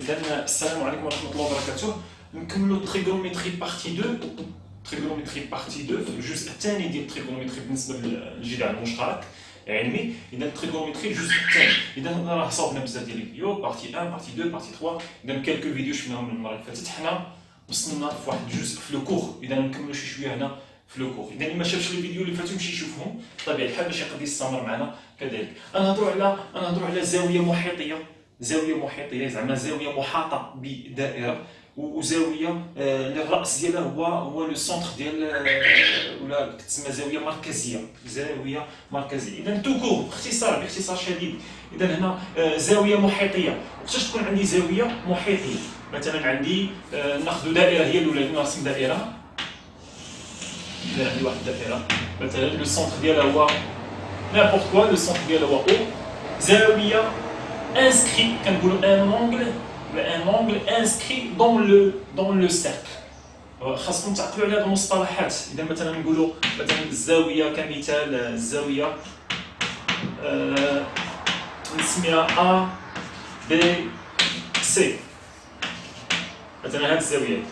إذا السلام عليكم ورحمة الله وبركاته. نكملوا التريغونومتري بارتي 2. تريغونومتري بارتي 2 في الجزء الثاني ديال التريغونومتري بالنسبة للجدع المشترك علمي. إذا التريغونومتري الجزء الثاني. إذا راه صاوبنا بزاف ديال الفيديو بارتي 1 بارتي 2 بارتي 3. إذا كالكو فيديو شفناهم المرة اللي فاتت. حنا وصلنا في واحد الجزء في لو كور. إذا نكملوا شي شوية هنا في لو كور. إذا اللي ما شافش الفيديو اللي فاتوا يمشي يشوفهم بطبيعة الحال باش يقدر يستمر معنا كذلك. نهضروا على زاوية محيطية. زاويه محيطيه زعما زاويه محاطه بدائره وزاويه للراس ديالها هو لو سونتر ديال ولا كتسمى زاويه مركزيه. زاويه مركزيه. اذا توكو باختصار شديد. اذا هنا زاويه محيطيه. وقتاش تكون عندي زاويه محيطيه؟ مثلا عندي ناخذ دائره هي الاولى. نرسم دائره. عندي واحد الدائره مثلا لو سونتر ديالها هو نابورت كوا. لو سونتر ديالها هو او. زاويه inscrit, un angle inscrit dans le cercle. خاصكم تعقلوا على هذه المصطلحات. اذا مثلا نقولوا مثلا الزاويه كمثال الزاويه نسميها A B C. مثلا هذه الزاويه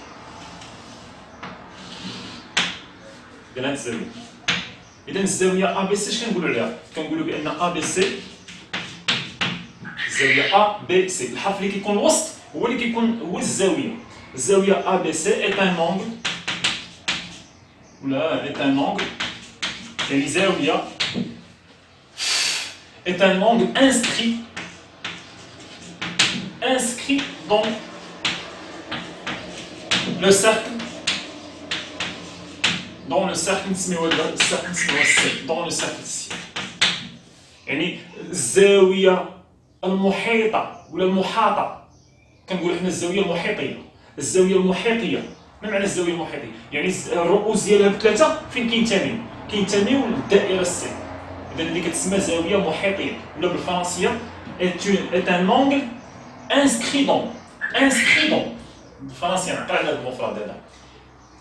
ديال هذه الزاويه. اذا الزاويه A B C اش كنقولوا عليها؟ كنقولوا بان A B C الزاويه A B C. الحرف اللي كيكون الوسط هو اللي كيكون هو الزاويه. الزاويه A B C est un angle ولا est un angle يعني زاويه est un angle inscrit dans le cercle نسميوها السيركل C dans le cercle C. يعني الزاويه المحيطة ولا المحاطة. كنقول حنا الزاوية المحيطية. الزاوية المحيطية ما معنى الزاوية المحيطية؟ يعني الرؤوس ديالها بثلاثة فين كينتميو للدائرة السي. إذا اللي كتسمى زاوية محيطية ولا بالفرنسية est un angle inscrit dans بالفرنسية نعقل على هذا المفرد هذا.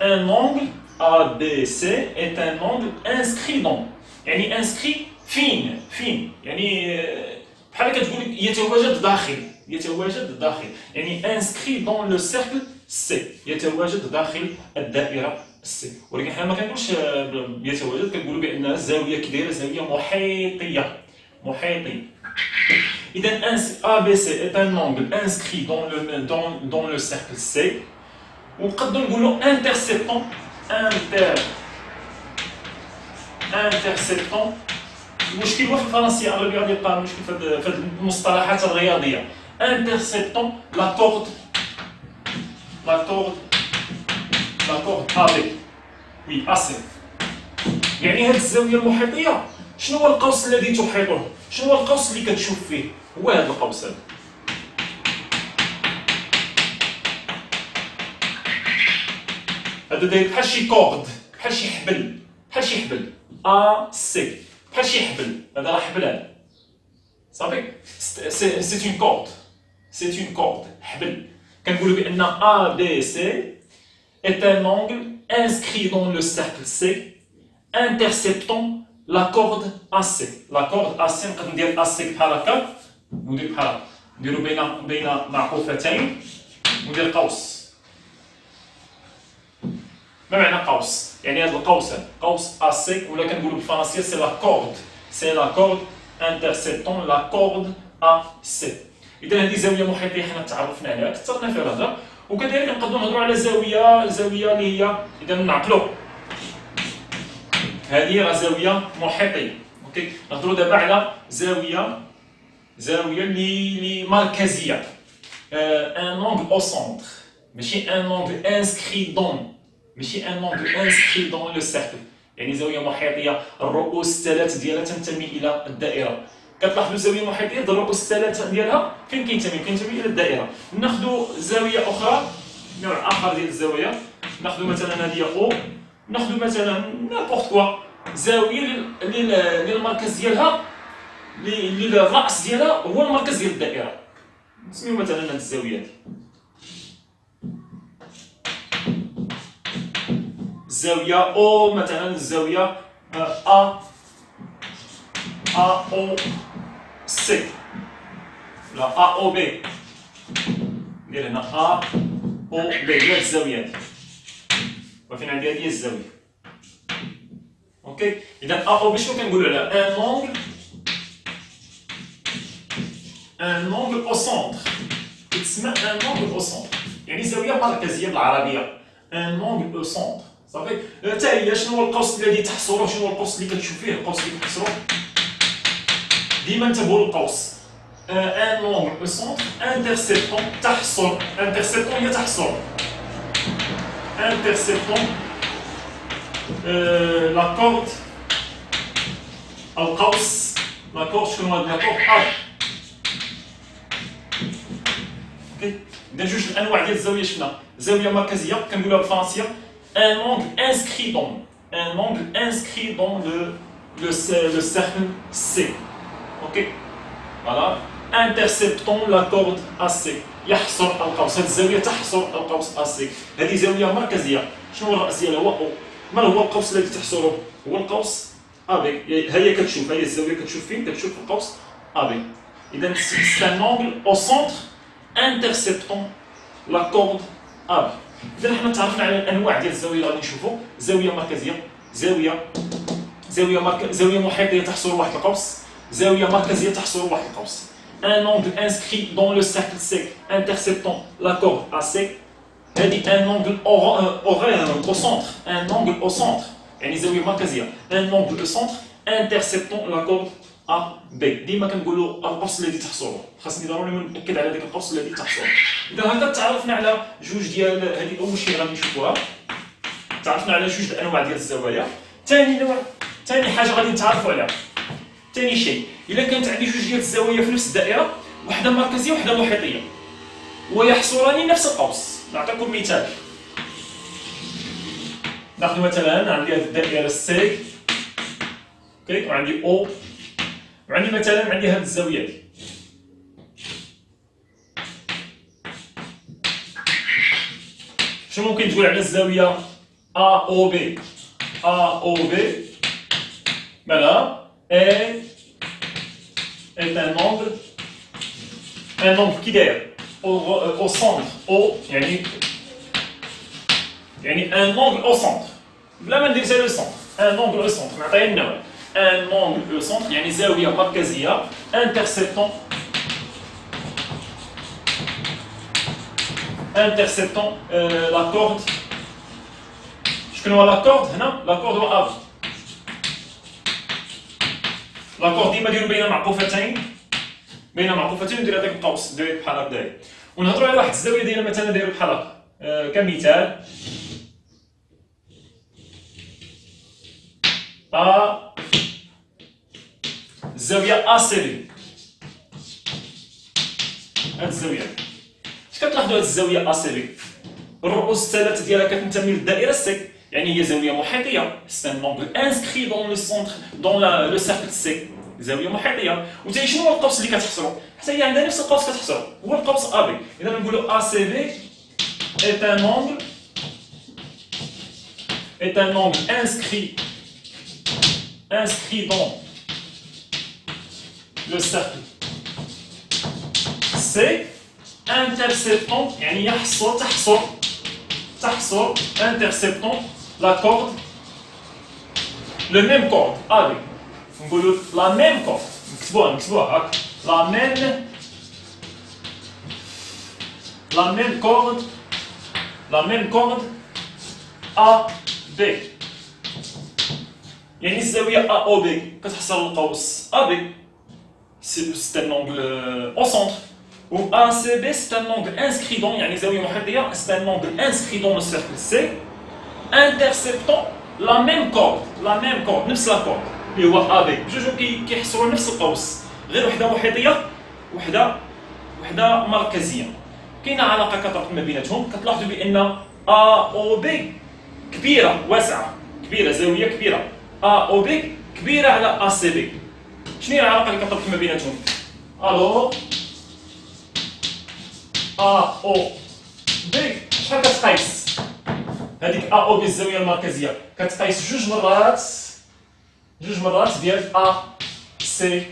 un angle ABC est un angle inscrit dans يعني inscrit فين يعني بحال كتقول يتواجد داخل يعني انسكري دون لو سيركل سي. يتواجد داخل الدائره سي. ولكن حنا ما كنقولش يتواجد. كنقولوا بان الزاويه كي دايره زاويه محيطيه. اذا A B C est un angle inscrit dans le cercle C. ونقدروا نقولوا interceptant المشكل هو في الفرنسيه. اغلبيه غادي يلقى المشكل في هذه المصطلحات الرياضيه. انترسيبتون لا كورد ابي وي اسي. يعني هذه الزاويه المحيطيه شنو هو القوس الذي تحيطه؟ شنو هو القوس اللي كتشوف فيه؟ هو هذا القوس هذا. هذا داير بحال شي كورد بحال شي حبل ا سي بحال شي حبل. هذا راه حبل هذا صافي. سي اون كورد حبل. كنقولوا بان A B C est un angle inscrit dans le cercle C interceptant la corde AC. la corde AC نقدر ندير AC بحال هكا وندير بحال هكا. نديرو بين معقوفتين وندير قوس. ما معنى قوس؟ يعني هذا القوس هذا قوس AC ولا كنقولوا بالفرنسيه سي لا كورد انترسيبتون لا كورد AC. اذا هذه زاويه محيطيه حنا تعرفنا عليها كثرنا فيها الهضره. وكذلك نقدروا نهضروا على زاويه اللي هي اذا نعقلوا هذه راه زاويه محيطيه. اوكي نهضروا دابا على زاويه اللي مركزيه. ان angle au centre ماشي ان angle inscrit dans le cercle. يعني زاويه محيطيه الرؤوس الثلاث ديالها تنتمي الى الدائره. كتلاحظوا زاويه محيطيه الرؤوس الثلاث ديالها فين كينتمي الى الدائره. ناخذوا زاويه اخرى نوع اخر ديال الزوايا. ناخذوا مثلا هذه او. ناخذوا مثلا نابورت كوا زاويه اللي المركز ديالها اللي الراس ديالها هو المركز ديال الدائره. نسميو مثلا هذه الزاويه هذه الزاويه او. مثلا الزاويه A O C ولا A O B ندير هنا ا او بي هي الزاويه هادي وفين عندي هادي هي الزاويه. اوكي اذا ا او بي شنو كنقولوا على ان اونغل او سونتر تسمى ان اونغل او سونتر يعني زاويه مركزيه بالعربيه ان اونغل او سونتر صافي. حتى هي شنو هو القوس الذي تحصره شنو هو القوس اللي كتشوف فيه القوس اللي كتحصرو ديما انتبهوا للقوس ان اونغل او سونتر انترسيبتون تحصر انترسيبتون هي تحصر انترسيبتون لا كورد القوس لا كورد شنو هاد لا كورد اوكي اذا جوج الانواع ديال الزاويه شفنا زاويه مركزيه كنقولوها بالفرنسيه un angle inscrit dans le cercle C. Ok. Voilà. Interceptons la corde AC. يحصر القوس. هذه الزاويه تحصر القوس AC. هذه زاويه مركزيه. شنو الراس ديالها هو او. ما هو القوس الذي تحصره؟ هو القوس AB. هي كتشوف هي الزاويه كتشوف فين؟ كتشوف في القوس AB. إذا c'est un angle au centre interceptant la corde AB. إذا حنا تعرفنا على الأنواع ديال الزاوية اللي غادي نشوفو، زاوية مركزية، زاوية محيطية تحصر واحد القوس، زاوية مركزية تحصر واحد القوس. Un angle inscrit dans le cercle C interceptant la corde AC. هذه un angle au centre، un angle au centre، يعني زاوية مركزية. Un angle au centre interceptant la corde AB. ديما كنقولوا القوس الذي تحصره، خاصني ضروري نأكد على ذاك القوس الذي تحصره. إذا هكا تعرفنا على جوج ديال هذه أول شيء غادي نشوفوها. تعرفنا على جوج الأنواع ديال الزوايا. ثاني حاجة غادي نتعرفوا عليها. ثاني شيء، إلا كانت عندي جوج ديال الزوايا في نفس الدائرة، وحدة مركزية وحدة محيطية، ويحصران نفس القوس. نعطيكم مثال. ناخذ مثلا عندي هذه الدائرة سي، اوكي، وعندي او، وعندي مثلا عندي هذه الزاوية دي. شنو ممكن تقول على الزاوية A O B؟ A O B voilà est un angle qui داير au centre au يعني un angle au centre بلا ما ندير حتى لو سونتر un angle au centre نعطيه النوع un angle au centre يعني زاوية مركزية interceptant la corde. شكون هو لا كورد هنا؟ لا كورد هو اب. لا كورد ديما نديرو بين معقوفتين وندير هذاك القوس داير بحال هكذا. ونهضروا على واحد الزاويه ديالها مثلا دايره بحال هكا كمثال الزاويه AC. هاد الزاويه اش كتلاحظوا هاد الزاويه AC؟ الرؤوس الثلاثه ديالها كتنتمي للدائره سي يعني هي زاويه محيطيه. سي ان اونغل انسكري دون لو سونتر دون لو سيركل سي زاويه محيطيه. وثاني شنو هو القوس اللي كتحصرو؟ حتى هي عندها نفس القوس كتحصرو هو القوس AB. اذا نقولوا ACB est un angle inscrit dans le cercle C interceptant يعني تحصر interceptant la corde le même corde AB. نقولوا la même corde نكتبوها هاك la même corde AB يعني الزاوية AOB كتحصر القوس AB. c'est un angle au centre. Ou ACB c'est un angle inscrit dans يعني زاوية محيطية c'est un angle inscrit dans le cercle C interceptant la même corde نفس لا كورد اللي هو AB. بجوجهم كيحصروا نفس القوس غير وحدة محيطية وحدة مركزية. كاينة علاقة كتربط ما بيناتهم. كتلاحظوا بأن AOB كبيرة واسعة كبيرة زاوية كبيرة AOB كبيرة على ACB. شنو هي العلاقة اللي كتربط ما بيناتهم؟ الو AOB شحال كتقيس؟ هذيك AOB الزاوية المركزية كتقيس جوج مرات ديال ACB.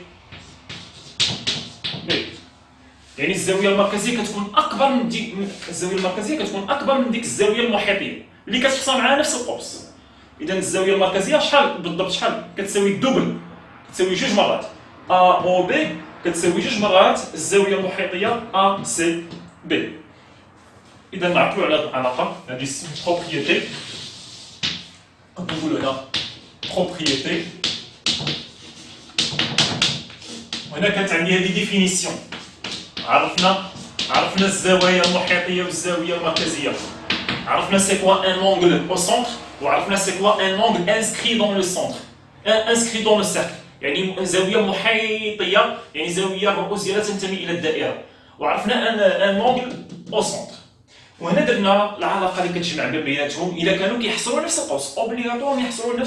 يعني يعني الزاويه المركزيه كتكون اكبر من ديك الزاويه المركزيه كتكون اكبر من ديك الزاويه المحيطيه اللي كتحصل معها نفس القوس. اذا الزاويه المركزيه شحال بالضبط؟ شحال كتساوي الدوبل، كتساوي جوج مرات ا او بي، كتساوي جوج مرات الزاويه المحيطيه ا سي بي. اذا نعرفوا على العلاقه هذه بروبريتي، نقولوا هنا بروبريتي. وهنا كانت عندي هذه ديفينيسيون. عرفنا الزوايا المحيطيه والزاويه المركزيه، عرفنا سي كوا ان انغل او سونتر، وعرفنا سي كوا ان انغل انسكري دون لو سونتر، انسكري دون لو سيركل، يعني زاويه محيطيه، يعني زاويه الرؤوس ديالها تنتمي الى الدائره، وعرفنا ان انغل او سونتر. وهنا درنا العلاقه اللي كتجمع بيناتهم اذا كانوا كيحصلوا نفس القوس، اوبليغاتوار يحصلوا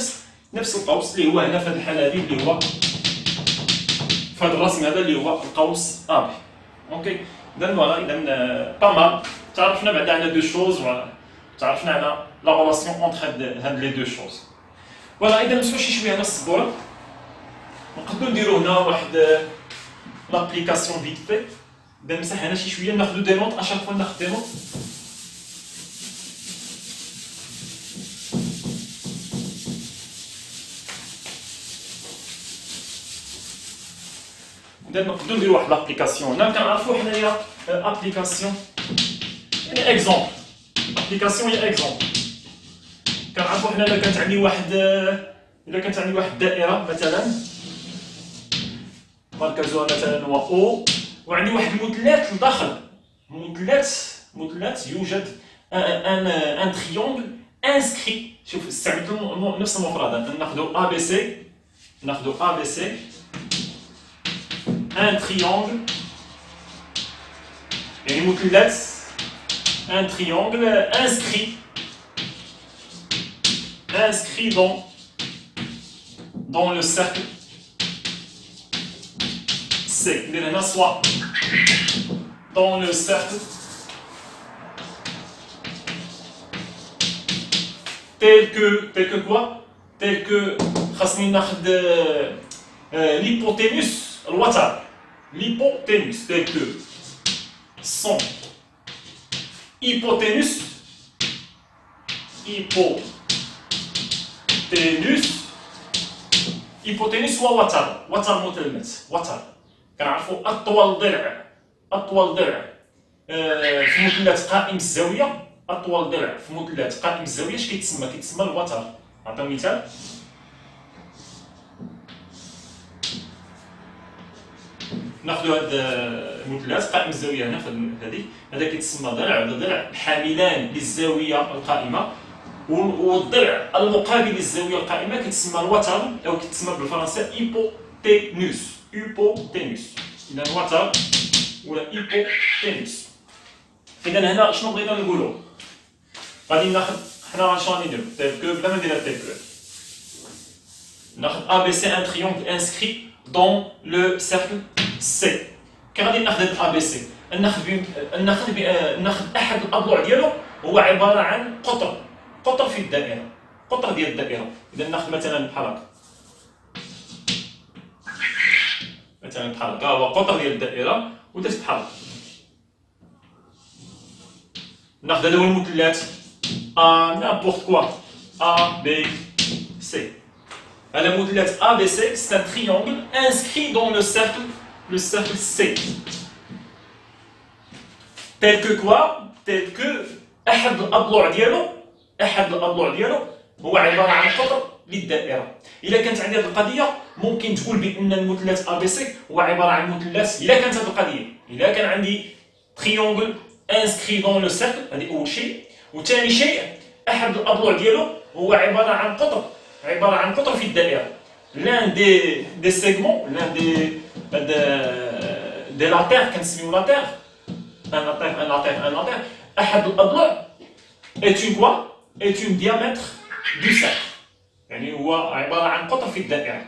نفس القوس اللي هو هنا في هذه الحاله هذه اللي هو في هذا الرسم هذا اللي هو القوس ا بي. اوكي، اذا فوالا، اذا بامال تعرفنا بعدا على دو شوز، تعرفنا على لا ريلاسيون اونتر هاد لي دو شوز. فوالا، اذا نمسحو شي شويه على السبوره، نقدروا نديرو هنا واحد لابليكاسيون فيت في. اذا نمسح هنا شي شويه، ناخذ دي نوت، اشاك فوا ناخذ دي نوت. اذا نقدروا نديرو واحد لابليكاسيون هنا، كنعرفوا حنايا ابليكاسيون يعني اكزومبل. ابليكاسيون هي اكزومبل. كنعرفوا حنا الا كانت عندي واحد الدائره مثلا مركزها مثلا هو او، وعندي واحد المثلث لداخل، مثلث يوجد ان تريونغل انسكري. شوف استعملت نفس المفردات، ناخذوا ا بي سي، ان تريونغل يعني مثلث، ان تريونغل انسكري dans le cercle C. Soit dans le cercle tel que quoi? Tel que l'hypoténuse, l'hypoténuse, tel que son hypoténuse هو وتر مثلث. كنعرفوا اطول ضلع في مثلث قائم الزاويه، اطول ضلع في مثلث قائم الزاويه اش كيتسمى الوتر. نعطيو مثال، ناخذ هذا المثلث قائم الزاويه هنا في هذا كيتسمى ضلع حاملان للزاويه القائمه، والضلع المقابل للزاويه القائمه كتسمى الوتر، او كتسمى بالفرنسيه hypoténuse. اذا الوتر ولا hypoténuse. اذا هنا شنو بغينا نقولوا؟ غادي ناخذ حنا شنو غادي نديرو تيل كو بلا ما نديرها تيل كو، ناخذ ا بي سي ان تريونغل انسكري دون لو سيركل سي. كي غادي ناخذ هاد ا بي سي، ناخذ احد الاضلع ديالو هو عباره عن قطر في الدائره، قطر ديال الدائره. اذا ناخذ مثلا بحال هكا، هو قطر ديال الدائره ودرت بحال هكا. ناخذ هذا هو المثلث ا نابورت كوا ا بي سي. هذا مثلث ا بي سي سي ان تريونغل انسكري دون لو سيركل سي. tel que احد الاضلع ديالو هو عباره عن قطر للدائره. الا كانت عندي هذه القضيه ممكن تقول بان المثلث ا بي سي هو عباره عن مثلث. الا كانت هذه القضيه، الا كان عندي تريونغل انسكري دون لو سيركل، هذه اول شيء. وثاني شيء احد الاضلع ديالو هو عباره عن قطر في الدائره. لان دي سيغمون، لان دي لاتير كنسميو لاتير، un latère. أحد الأضلاع est une diamètre du cercle، يعني هو عبارة عن قطر في الدائرة.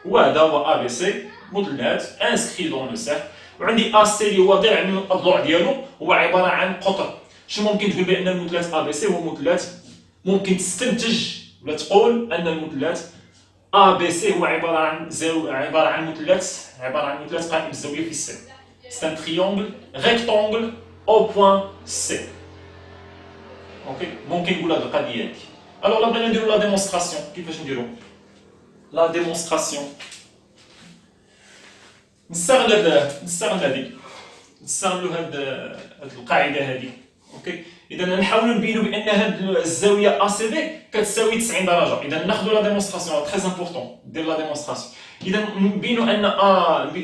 وهذا هو ا بي سي مثلث انسكري دون لو سيركل. وعندي ا سي اللي هو ضلع من الأضلاع ديالو هو عبارة عن قطر. شنو ممكن تقول بأن المثلث ا بي سي هو مثلث؟ ممكن تستنتج ولا تقول أن المثلث ا بي سي هو عبارة عن مثلث قائم الزاوية في السي. C'est un triangle rectangle au point C. Ok, ممكن نقول هذه القضية هذه. Alors là بغينا نديرو لا ديمونستراسيون. كيفاش نديرو؟ لا ديمونستراسيون. نستغلوا هاد القاعدة هذه. اوكي، إذا نحاولوا نبينوا بأن هاد الزاوية AC B كتساوي 90 درجة. إذا ناخذوا لا ديمونستراسيون، تري امبورطون دير لا ديمونستراسيون. إذا نبينوا أن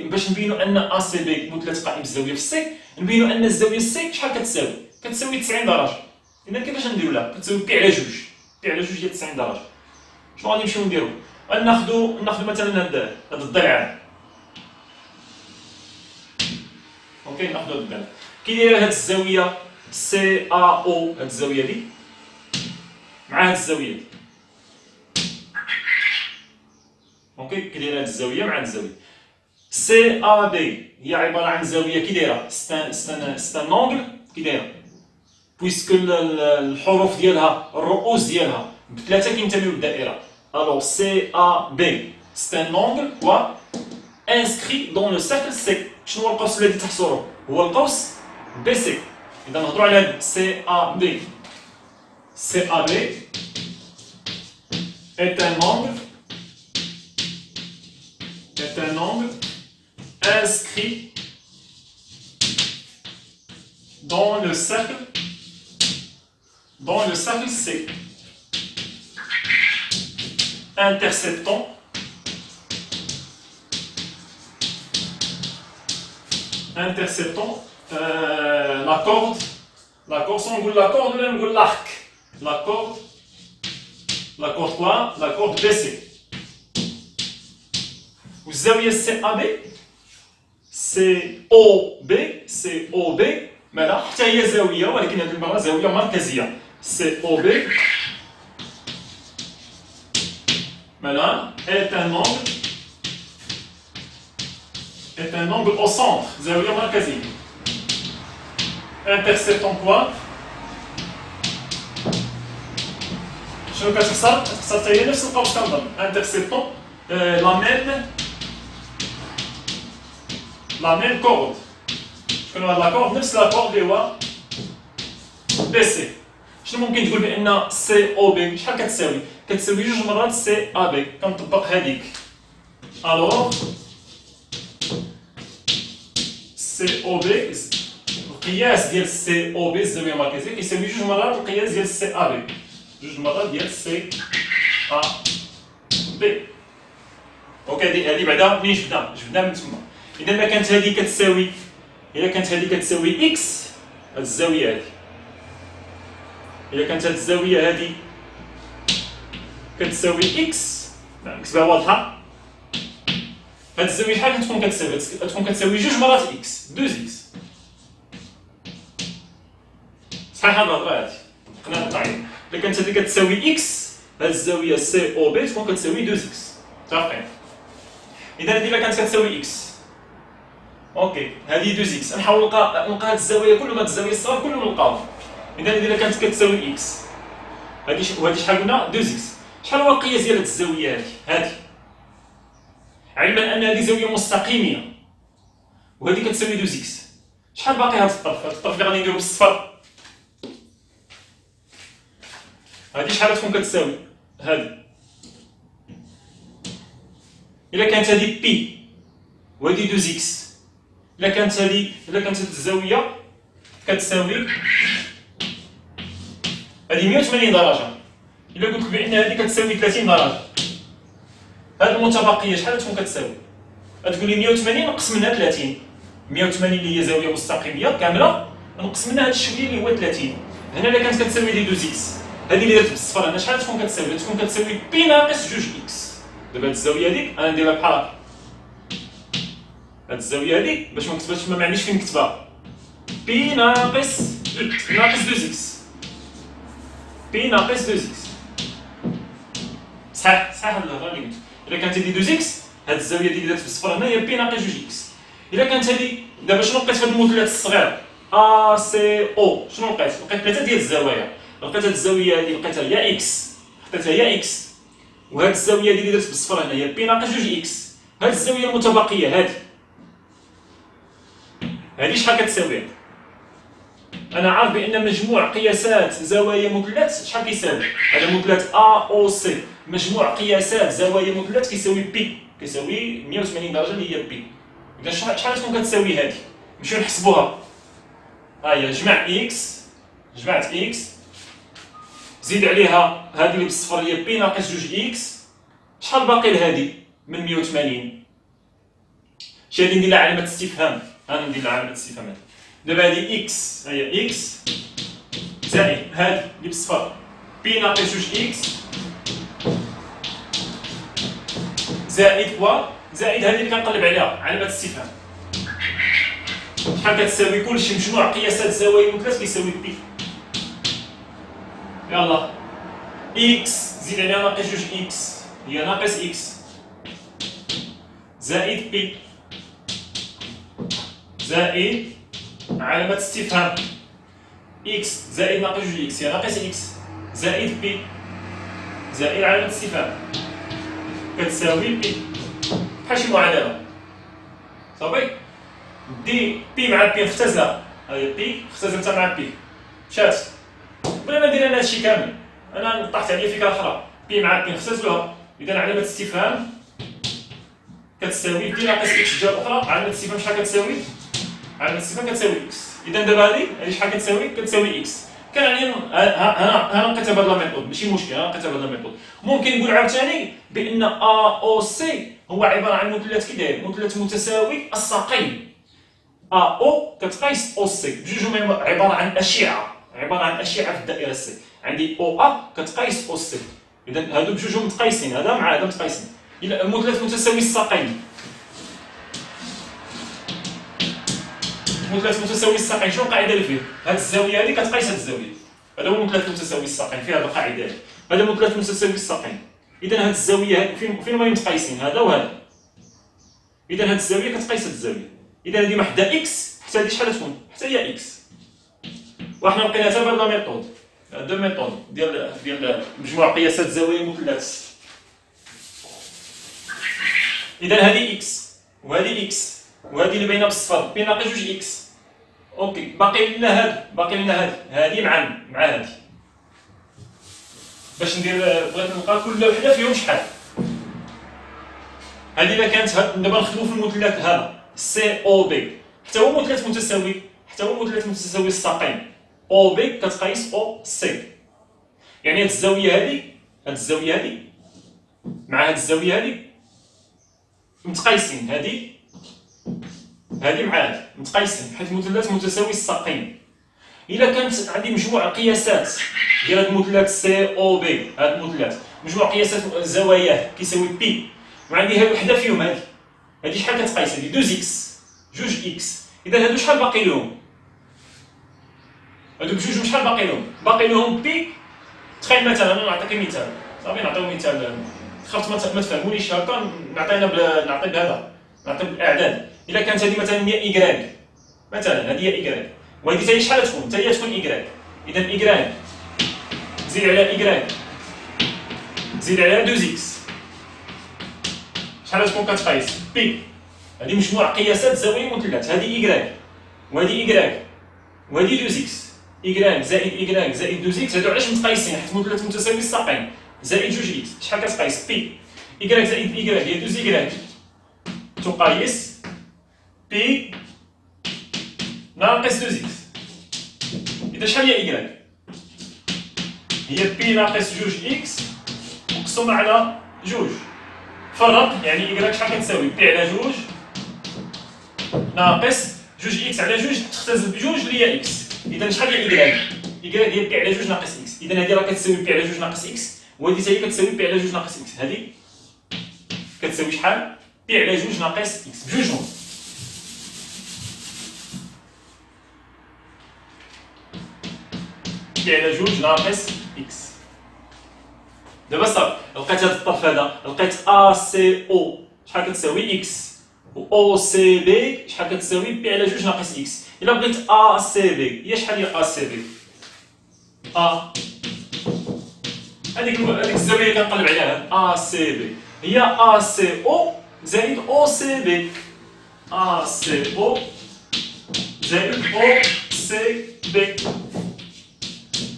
باش نبينوا أن AC B مثلث قائم بالزاوية في C، نبينوا أن الزاوية C شحال كتساوي؟ كتساوي 90 درجة. إذا كيفاش نديرو لها؟ كتساوي بي على جوج، بي على جوج هي 90 درجة. شنو غادي نمشيو نديرو؟ ناخذوا مثلا هاد الضلع. اوكي، ناخذوا هاد الضلع. كي دايره هاد الزاوية CAO، هاد الزاوية دي مع هاد الزاوية دي. اوكي، كي دايره هاد الزاوية مع هاد الزاوية. CAB هي عبارة عن زاوية كي دايره ستان اونغل كي دايره، بويسكو الحروف ديالها الرؤوس ديالها بثلاثة كينتميو للدائرة. الوغ CAB c'est un angle quoi inscrit dans le cercle C. شنو هو القوس الذي تحصره؟ هو القوس BC. إذا نهضروا على هذا CAB. CAB est un angle inscrit dans le cercle C, interceptant la corde, sans نقول la corde ولا نقول l'arc, la corde quoi? La corde BC. والزاوية CAB COB مالا حتى هي زاوية، ولكن هذه المرة زاوية مركزية. COB مالا est un angle au centre، زاوية مركزية. Interceptant quoi؟ شنو كتخسر؟ كتخسر حتى هي نفس القوس كنظن. Interceptant la même corde. شكون هاد لاكورد؟ نفس لاكورد اللي هو BC. شنو ممكن تقول بأن COB شحال كتساوي؟ كتساوي جوج مرات CAB. كنطبق هذيك. الوغ COB القياس ديال COB الزاوية المركزية كيساوي جوج مرات القياس ديال CAB. جوج مرات ديال CAB. اوكي، هادي بعدا منين جبنا من تما. إذا ما كانت هادي كتساوي، إلا كانت هادي كتساوي إكس، هاد الزاوية هادي، إلا كانت هاد الزاوية هادي كتساوي إكس، نكتبها واضحة، هاد الزاوية شحال كتكون كتساوي؟ كتكون كتساوي جوج مرات إكس، 2 إكس. صحيح هاد الهضرة هادي، طبقنا القاعدة. إلا كانت هادي كتساوي إكس، هاد الزاوية COB تكون كتساوي 2 إكس. متفقين؟ إذا هادي إلا كانت كتساوي إكس، اوكي، هذه 2 إكس. نحاول نلقى هاد الزاويه كلهم، هاد الزاويه الصغار كلهم نلقاهم. اذا اذا كانت كتساوي اكس، هذه شحال قلنا؟ 2 إكس. شحال هو القياس ديال هاد الزاويه هذه؟ علما ان هذه زاويه مستقيميه وهذه كتساوي 2 إكس. شحال باقي هاد الطرف؟ هاد الطرف اللي غادي نديرو بالصفر، هذه شحال تكون كتساوي؟ هذه الا كانت هذه بي وهذه 2 إكس، إلا كانت هاد الزاوية كتساوي هادي 180 درجة. إلا قلت لك بأن هادي كتساوي 30 درجة، هاد المتبقية شحال تكون كتساوي؟ غتقول لي 180 نقص منها 30. 180 اللي هي زاوية مستقيمية كاملة، نقص منها هاد الشوية اللي هو 30. هنا إلا كانت كتساوي لي 2 إكس، هادي اللي درت بالصفر هنا شحال تكون كتساوي؟ تكون كتساوي بي ناقص 2 إكس. دابا هاد الزاوية هاديك أنا نديرها بحال هكا. هاد الزاوية هادي باش ما نكتبهاش ما معنيش فين نكتبها. بي ناقص 2 إكس. بي ناقص 2 إكس. صحيح هاد الهضرة اللي قلت. إلا كانت هادي 2 إكس، هاد الزاوية اللي درت بالصفر هنا هي بي ناقص 2 إكس. إلا كانت هادي دابا شنو لقيت في هاد المثلث الصغير؟ ACO شنو لقيت؟ لقيت 3 ديال الزوايا. لقيت هاد الزاوية هادي لقيتها هي إكس، خديتها هي إكس. وهاد الزاوية اللي درت بالصفر هنا هي بي ناقص 2 إكس. هاد الزاوية المتبقية هادي هذه شحال كتساوي؟ انا عارف بان مجموع قياسات زوايا مثلث شحال كيساوي؟ هذا مثلث ا او سي، مجموع قياسات زوايا مثلث كيساوي بي، كيساوي 180 درجه اللي هي بي. اذا شحال تكون كتساوي هذه؟ نمشيو نحسبوها. ها هي جمع اكس، جمعت اكس زيد عليها هذه اللي بالصفر اللي هي بي ناقص جوج اكس، شحال باقي لهذه من 180؟ شي غادي ندير لها علامه استفهام، انا ندير لها علامه استفهام. دابا هذه اكس، ها هي اكس زائد هذه اللي بالصفر بي ناقص جوج اكس زائد زائد هذه اللي كنقلب عليها علامه استفهام. شحال كتساوي؟ كلشي مجموع قياسات زوايا مثلث كيساوي بي. يلا اكس زيد عليها ناقص جوج اكس هي ناقص اكس زائد بي زائد علامة استفهام اكس زائد ناقص جوج اكس هي ناقص اكس زائد بي زائد علامة استفهام كتساوي بي. بحال شي معادلة صافي. دي بي مع بي مختزلة، هاهي بي اختزلت مع بي مشات. بلا ما ندير انا هادشي كامل، انا طرحت عليا فكرة أخرى. بي مع بي نختزلوها، إذا علامة استفهام كتساوي بي ناقص اكس الجهة الأخرى، علامة الاستفهام شحال كتساوي؟ علامة الاستفهام كتساوي اكس. إذا دابا هادي شحال كتساوي؟ كتساوي اكس. كان عليا ها نلقيتها بهاد لا ميثود، ماشي مشكل، ها نلقيتها بهاد لا ميثود. ممكن نقول عاوتاني بأن ا أو سي هو عبارة عن مثلث كي داير؟ مثلث متساوي الساقين. ا أو كتقيس أو سي، بجوجهم عبارة عن أشعة، عبارة عن أشعة في الدائرة سي. عندي أو أ كتقيس أو سي، إذا هادو بجوجهم متقايسين، هذا مع هذا متقايسين. إلا مثلث متساوي الساقين، مثلث متساوي الساقين شنو القاعده اللي فيه؟ هاد الزاويه هادي كتقيس هاد الزاويه، هذا هو مثلث متساوي الساقين، فيه هاد القاعده هادي، هذا مثلث متساوي الساقين. اذا هاد الزاويه هادي فين هما متقايسين؟ هذا وهذا. اذا هاد الزاويه كتقيس هاد الزاويه، اذا هادي محدا اكس حتى هادي شحال تكون؟ حتى هي اكس. وحنا لقيناها حتى بهاد لا ميثود، دو ميثود ديال مجموع قياسات زوايا مثلث. اذا هادي اكس وهادي اكس وهادي اللي باينه بالصفر بي ناقص جوج اكس. اوكي باقي لنا هادي مع هادي. باش ندير بغيت نلقى كل وحده فيهم شحال. هادي الا كانت دابا نخدمو في المثلث هذا سي او بي، حتى هو مثلث متساوي، حتى هو مثلث متساوي الساقين. او بي كتقيس او سي، يعني هاد الزاويه هادي مع هاد الزاويه هادي متقايسين، هادي مع هادي متقايسين حيت مثلث متساوي الساقين. الا كانت عندي مجموع قياسات ديال هاد المثلث سي او بي، هاد المثلث مجموع قياسات زواياه كيساوي بي، وعندي وحده فيهم هادي شحال كتقايس؟ هادي 2 اكس جوج اكس. اذا هادو شحال باقي لهم؟ هادو بجوجهم شحال باقي لهم؟ باقي لهم بي. تخيل مثلا انا نعطيك مثال، صافي نعطيو مثال، خفت ما تفهمونيش هكا، نعطي بهذا، نعطي بالاعداد. الا كانت هذه مثلا هي ايكغيك، مثلا هذه هي ايكغيك، وهذه حتى هي شحال تكون؟ حتى هي تكون ايكغيك. اذا ايكغيك زيد على ايكغيك زيد على 2 اكس شحال تكون كتقيس؟ بي. هذه مجموع قياسات زوايا مثلث، هذه ايكغيك وهذه ايكغيك وهذه 2 اكس. ايكغيك زائد ايكغيك زائد 2 اكس، هادو علاش متقايسين؟ حيت مثلث متساوي الساقين. زائد 2 اكس شحال كتقيس؟ بي. ايكغيك زائد ايكغيك هي 2 ايكغيك تقيس بي ناقص 2 اكس. اذا شحال هي ايكغيك؟ هي بي ناقص 2 اكس مقسومه على 2. فرق يعني ايكغيك شحال كتساوي؟ بي على 2 ناقص 2 اكس على 2 تختزل ب2 اللي هي اكس. اذا شحال هي ايكغيك؟ ايكغيك هي بي على 2 ناقص اكس. اذا هذه راه كتساوي بي على 2 ناقص اكس، وهذه حتى هي كتساوي بي على 2 ناقص اكس. هذه كتساوي شحال؟ بي على 2 ناقص اكس بجوجهم. بي على 2 ناقص اكس. دابا صافي لقيت هذا الطرف هذا، لقيت ا سي او شحال كتساوي اكس، و او سي بي شحال كتساوي بي على 2 ناقص اكس. الا بغيت ا سي بي هي شحال؟ هي ا سي بي ا هذيك الزاويه اللي كنقلب عليها ا سي بي هي ا سي او زائد او سي بي. ا سي او جي او سي بي.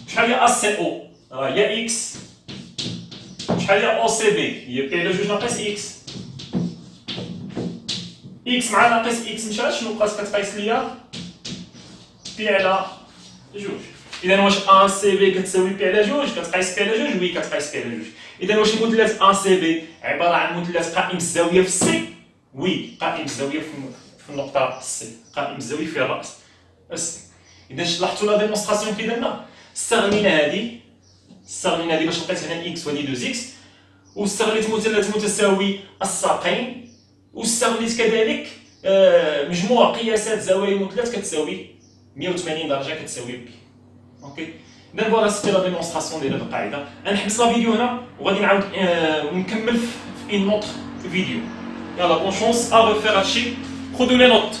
شحال هي ا سي او؟ راه هي اكس. شحال هي او سي بي؟ هي بي على جوج ناقص اكس. اكس مع ناقص اكس مشى، شنو بقات كتقيس ليا؟ بي على جوج. اذا واش ا سي بي كتساوي بي على جوج؟ كتقيس بي على جوج؟ وي كتقيس بي على جوج. اذا واش المثلث ا سي بي عباره عن مثلث قائم الزاويه في السي؟ وي قائم الزاويه في النقطه سي، قائم الزاويه في الراس السي. اذا لاحظتوا لا ديمونستراسيون كي درنا، استغنينا هذه باش لقيت هنا اكس وهذه 2 اكس، واستغليت مثلث متساوي الساقين، واستغليت كذلك مجموع قياسات زوايا المثلث كتساوي 180 درجه كتساوي بي. اوكي، اذا فوالا سيتي لا ديمونستراسيون ديال هذه القاعده. غنحبس لا فيديو هنا وغادي نعاود نكمل في اون اوتر فيديو. يلا بون شونس ا ريفير هادشي، خذوا لي نوت.